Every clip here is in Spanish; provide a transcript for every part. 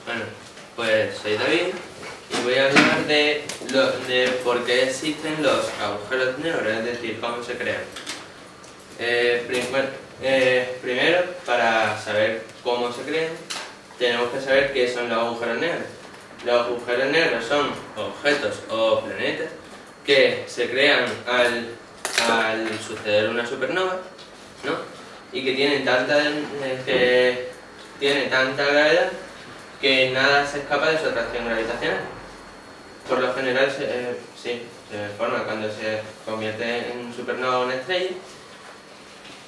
Bueno, pues soy David y voy a hablar de por qué existen los agujeros negros, es decir, cómo se crean. Primero, para saber cómo se crean, tenemos que saber qué son los agujeros negros. Los agujeros negros son objetos o planetas que se crean al suceder una supernova, ¿no? Y que tienen tanta gravedad que nada se escapa de su atracción gravitacional. Por lo general se forma cuando se convierte en supernova una estrella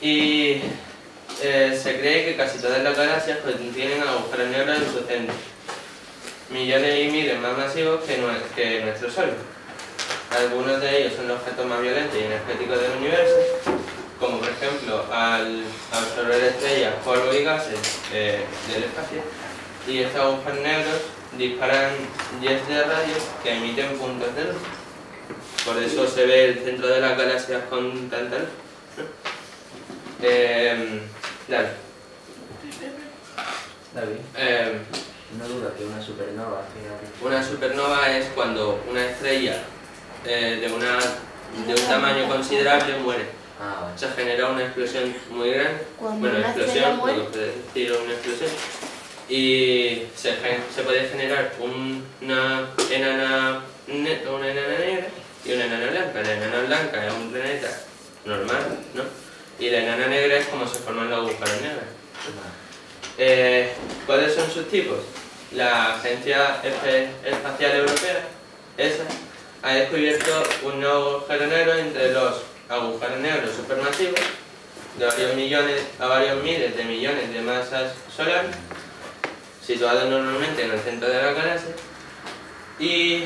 y se cree que casi todas las galaxias tienen agujeros negros en su centro, millones y miles más masivos que nuestro Sol. Algunos de ellos son los objetos más violentos y energéticos del universo, como por ejemplo al absorber estrellas, polvo y gases del espacio, y estos agujeros negros disparan jets de rayos que emiten puntos de luz. Por eso se ve el centro de las galaxias con tanta luz, ¿no? Dale. David, no duda que una supernova al final. Una supernova es cuando una estrella de un tamaño considerable muere. Vale. Se genera una explosión muy grande. Cuando Bueno, una estrella muere, lo que decir una explosión. Y se puede generar una enana negra y una enana blanca. La enana blanca es un planeta normal, ¿no? Y la enana negra es como se forman los agujeros negros. ¿Cuáles son sus tipos? La Agencia Espacial Europea, ESA, ha descubierto un nuevo agujero negro entre los agujeros negros supermasivos de varios miles de millones de masas solares, situados normalmente en el centro de la galaxia, y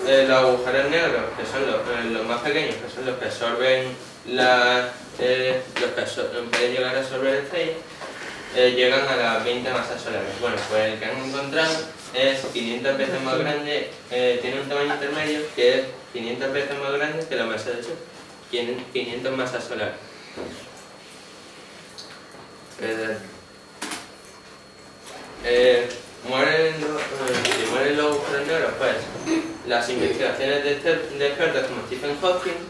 los agujeros negros, que son los más pequeños, que son los que absorben pueden llegar a absorber estrellas, llegan a las 20 masas solares. Bueno, pues el que han encontrado es 500 veces más grande, tiene un tamaño intermedio que es 500 veces más grande que la masa del Sol. 500 masas solares. Si mueren los agujeros negros, pues las investigaciones de expertos como Stephen Hawking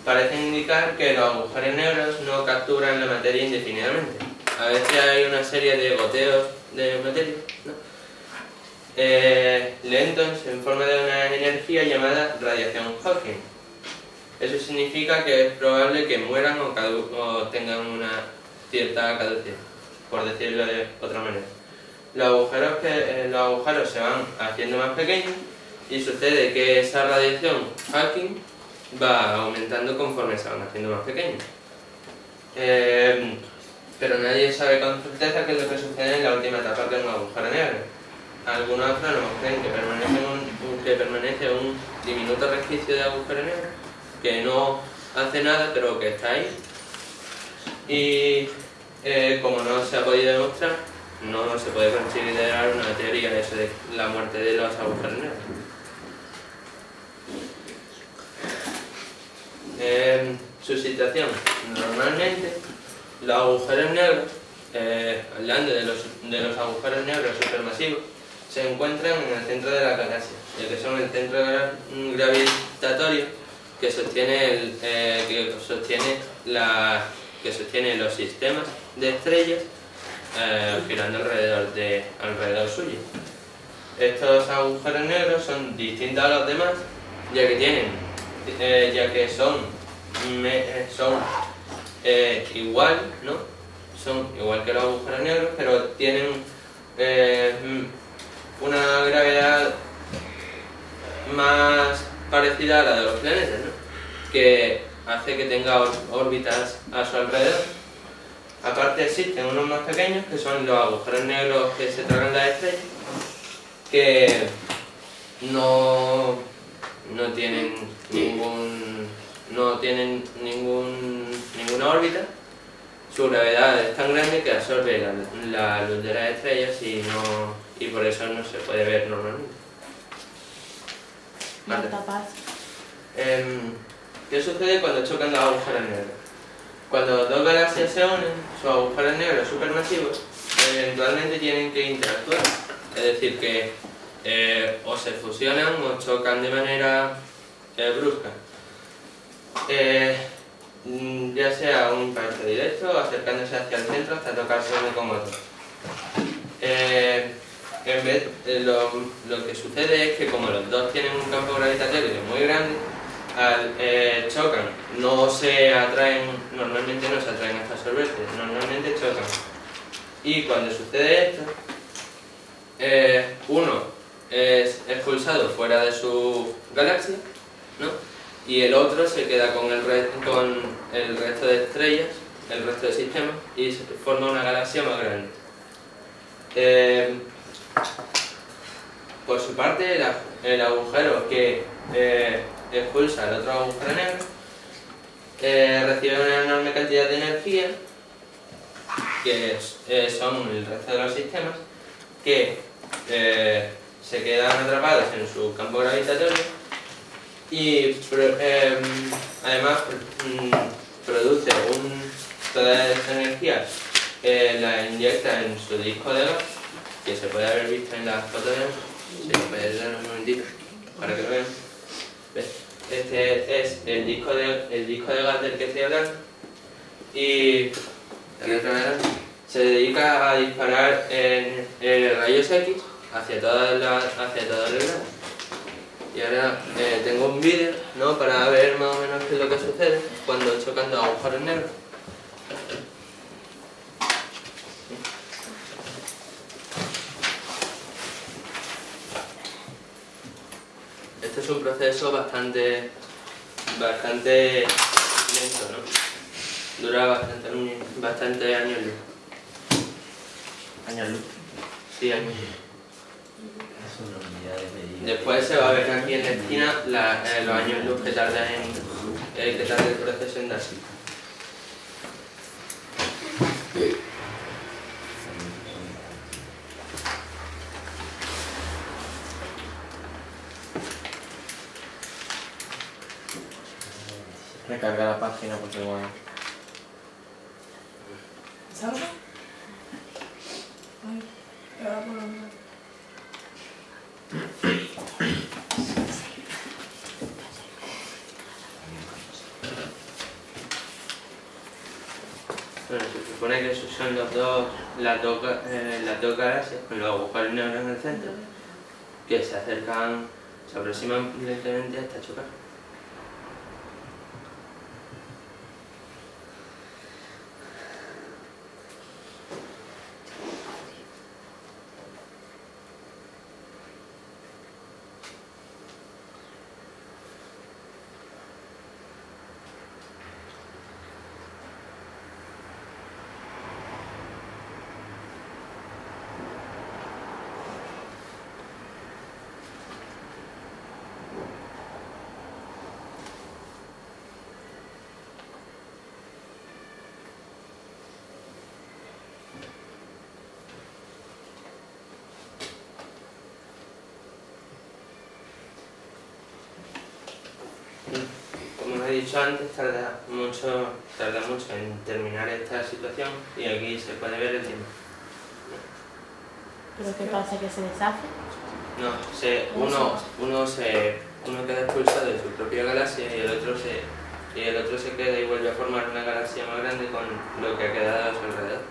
parecen indicar que los agujeros negros no capturan la materia indefinidamente. A veces hay una serie de goteos de materia, ¿no? Lentos en forma de una energía llamada radiación Hawking. Eso significa que es probable que mueran o tengan una cierta caducidad, por decirlo de otra manera. Los agujeros se van haciendo más pequeños y sucede que esa radiación Hawking va aumentando conforme se van haciendo más pequeños. Pero nadie sabe con certeza qué es lo que sucede en la última etapa de un agujero negro. Algunos astrónomos creen que permanece un diminuto resquicio de agujero negro, que no hace nada pero que está ahí. Y como no se ha podido demostrar, no se puede considerar una teoría de eso de la muerte de los agujeros negros. Su situación. Normalmente los agujeros negros, hablando de los agujeros negros supermasivos, se encuentran en el centro de la galaxia, ya que son el centro gravitatorio que sostiene los sistemas de estrellas girando alrededor suyo. Estos agujeros negros son distintos a los demás, ya que son igual, ¿no? Son igual que los agujeros negros, pero tienen una gravedad más parecida a la de los planetas, ¿no? Que hace que tenga órbitas a su alrededor. Aparte existen unos más pequeños, que son los agujeros negros que se tragan las estrellas, que no tienen ninguna órbita. Su gravedad es tan grande que absorbe la luz de las estrellas y por eso no se puede ver normalmente. Vale. ¿Qué sucede cuando chocan los agujeros negros? Cuando dos galaxias se unen, sus agujeros negros supermasivos eventualmente tienen que interactuar. es decir, que o se fusionan o chocan de manera brusca. Ya sea un impacto directo, acercándose hacia el centro hasta tocarse uno con otro. Lo que sucede es que como los dos tienen un campo gravitatorio muy grande, chocan, no se atraen, normalmente no se atraen hasta absorberse, normalmente chocan. Y cuando sucede esto, uno es expulsado fuera de su galaxia, ¿no? Y el otro se queda con el resto de estrellas, el resto del sistema, y se forma una galaxia más grande. Por su parte, el agujero que expulsa el otro agujero negro recibe una enorme cantidad de energía, que son el resto de los sistemas, que se quedan atrapados en su campo gravitatorio y además produce toda esa energía, la inyecta en su disco de gas, que se puede haber visto en las fotos de... Si me puedes dar un momentito para que lo vean. ¿Ves? Este es el disco de gas del que estoy hablando, y se dedica a disparar rayos X hacia todo el grano. Y ahora tengo un vídeo, ¿no?, para ver más o menos qué es lo que sucede cuando chocan dos agujeros negros. Este es un proceso bastante lento, ¿no? Dura bastante años luz. ¿Años luz? Sí, años luz. Es una unidad de medida. Después se va a ver aquí en la esquina los años luz que tarda el proceso en darse. Recarga la página porque bueno. ¿Sabes? Ay, ahora por lo menos. Bueno, se supone que esos son las dos galaxias con los agujeros negros en el centro, que se aproximan lentamente hasta chocar. Como he dicho antes, tarda mucho en terminar esta situación, y aquí se puede ver el tiempo. ¿Pero qué pasa? ¿Que se deshace? No, uno queda expulsado de su propia galaxia y el otro se queda y vuelve a formar una galaxia más grande con lo que ha quedado a su alrededor.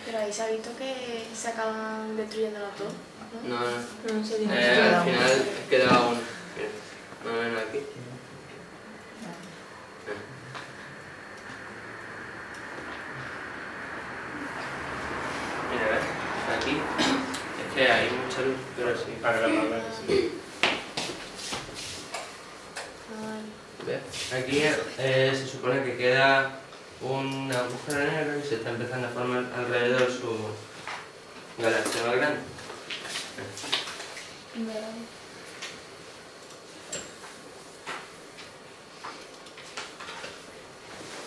Pero ahí se ha visto que se acaban destruyendo los dos, ¿no? No. No se dice Al final quedaba uno. Mira, más o menos aquí. Mira, ¿ves? Aquí es que hay mucha luz, pero sí. Para grabarla, sí. ¿Ves? Aquí se supone que queda un agujero negro y se está empezando a formar alrededor su galaxia más grande.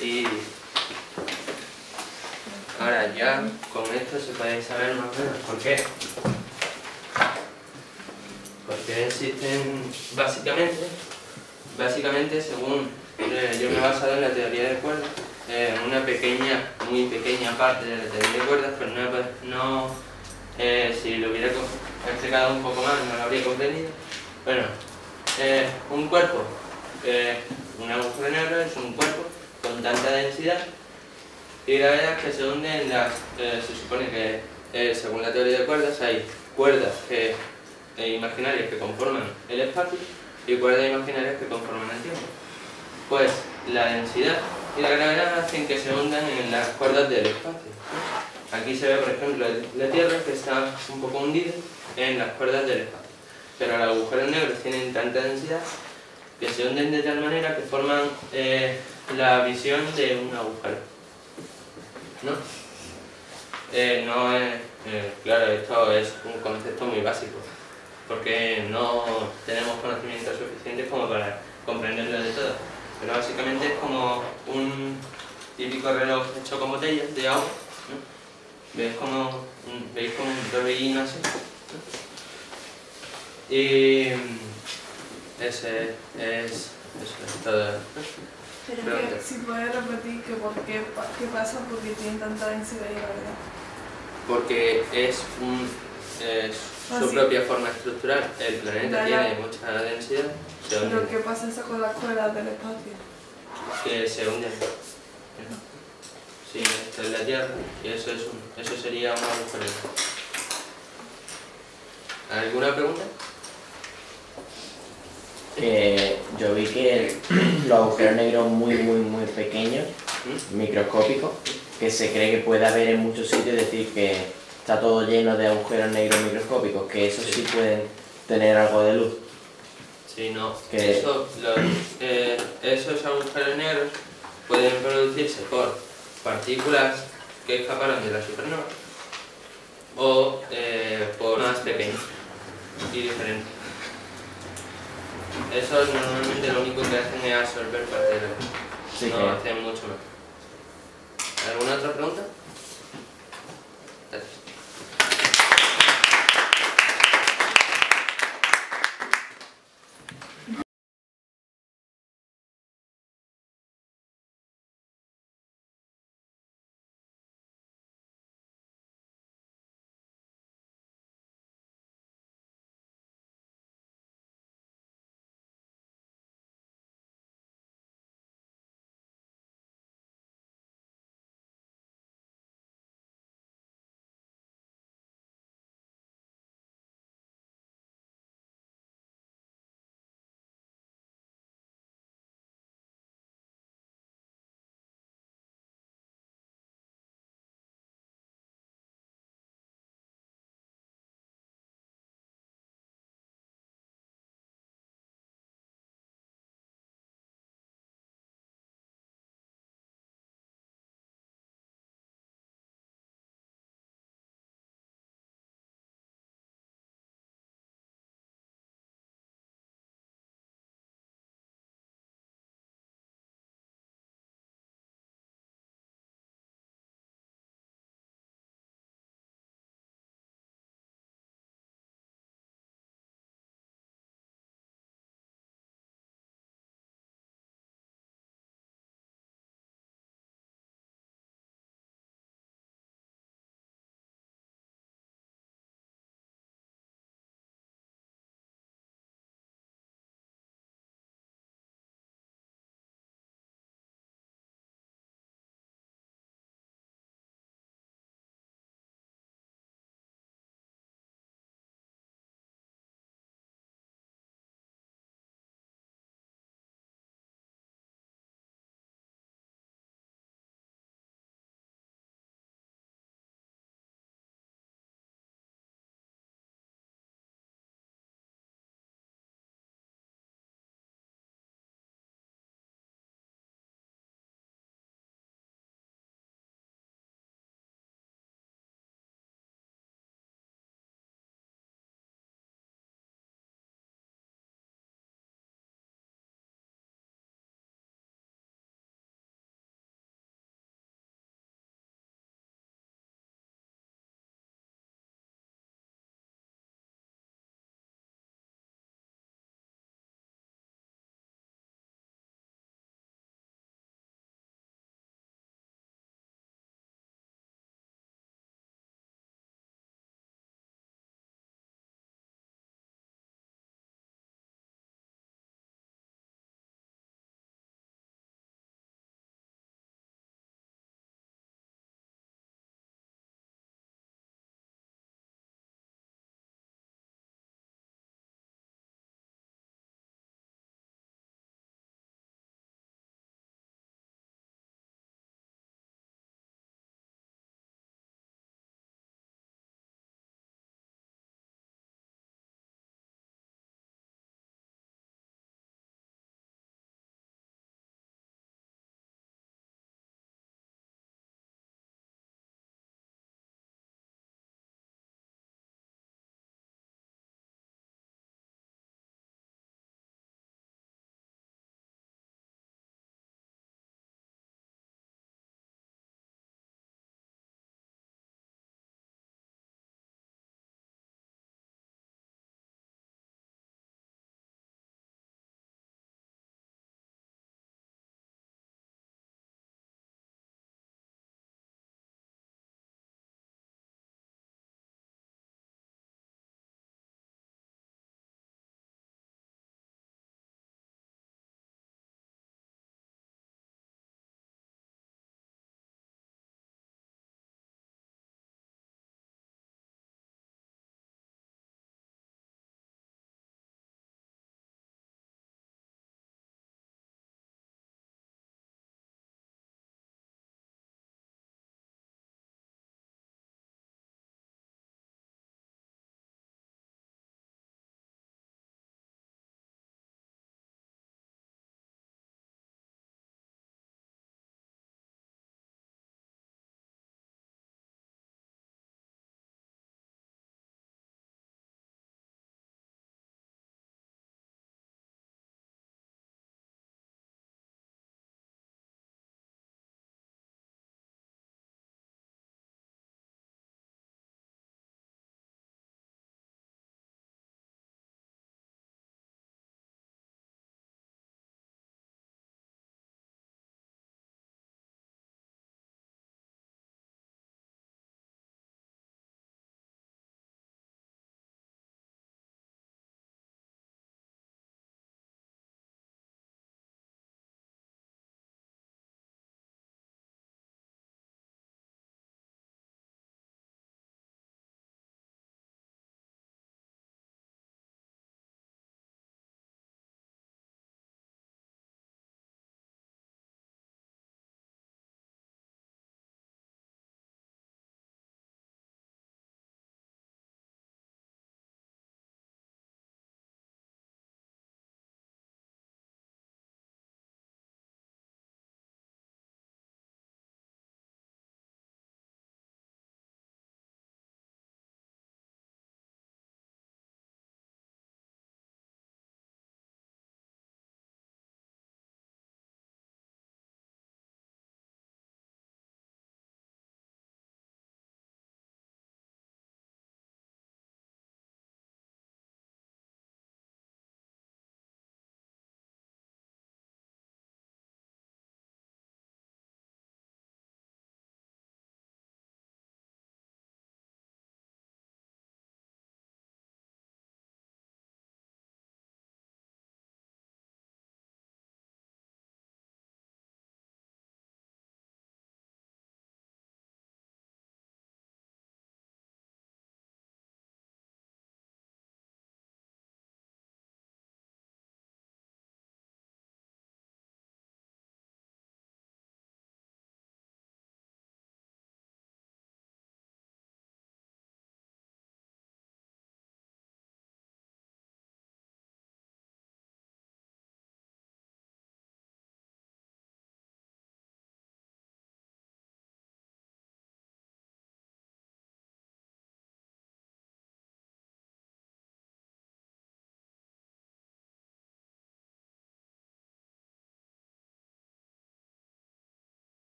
Y ahora ya con esto se puede saber más o menos por qué. Porque existen básicamente, según yo me he basado en la teoría de cuerdas, una pequeña, muy pequeña parte de la teoría de cuerdas, pero no si lo hubiera explicado un poco más no lo habría comprendido. Bueno, un cuerpo, un agujero negro es un cuerpo con tanta densidad y gravedad que se hunde en las, se supone que según la teoría de cuerdas hay cuerdas imaginarias que conforman el espacio y cuerdas imaginarias que conforman el tiempo. Pues la densidad y la gravedad hacen que se hundan en las cuerdas del espacio. Aquí se ve, por ejemplo, la Tierra que está un poco hundida en las cuerdas del espacio. Pero los agujeros negros tienen tanta densidad que se hunden de tal manera que forman la visión de un agujero. ¿No? No es... claro, esto es un concepto muy básico, porque no tenemos conocimientos suficientes como para comprenderlo de todo. Pero básicamente es como un típico reloj hecho con botellas de agua, ¿no? ¿Veis como un torbellino así? ¿No? Y eso es todo. Pero es que si puedes repetir que qué pasa porque tienen tanta densidad y gravedad. Porque es su sí. propia forma estructural. El planeta Ya. tiene mucha densidad. Pero ¿qué pasa eso con las cuerdas del espacio? Que se hunden. Sí, esto es la Tierra y eso sería un agujero. ¿Alguna pregunta? Yo vi que los agujeros negros muy pequeños, microscópicos, que se cree que puede haber en muchos sitios, es decir, que está todo lleno de agujeros negros microscópicos, que esos sí pueden tener algo de luz. Sí, no. Esos agujeros negros pueden producirse por partículas que escaparon de la supernova o por más pequeños y diferentes. Esos normalmente lo único que hacen es absorber parte de la luz. Sí, No hacen mucho más. ¿Alguna otra pregunta? Gracias.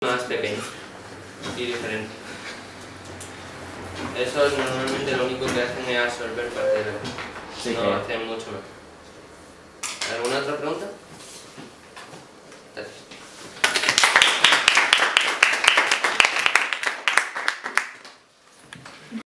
más pequeño y diferente. Eso normalmente lo único que hacen es absorber parte del agua. Sí, No que hacen mucho más. ¿Alguna otra pregunta?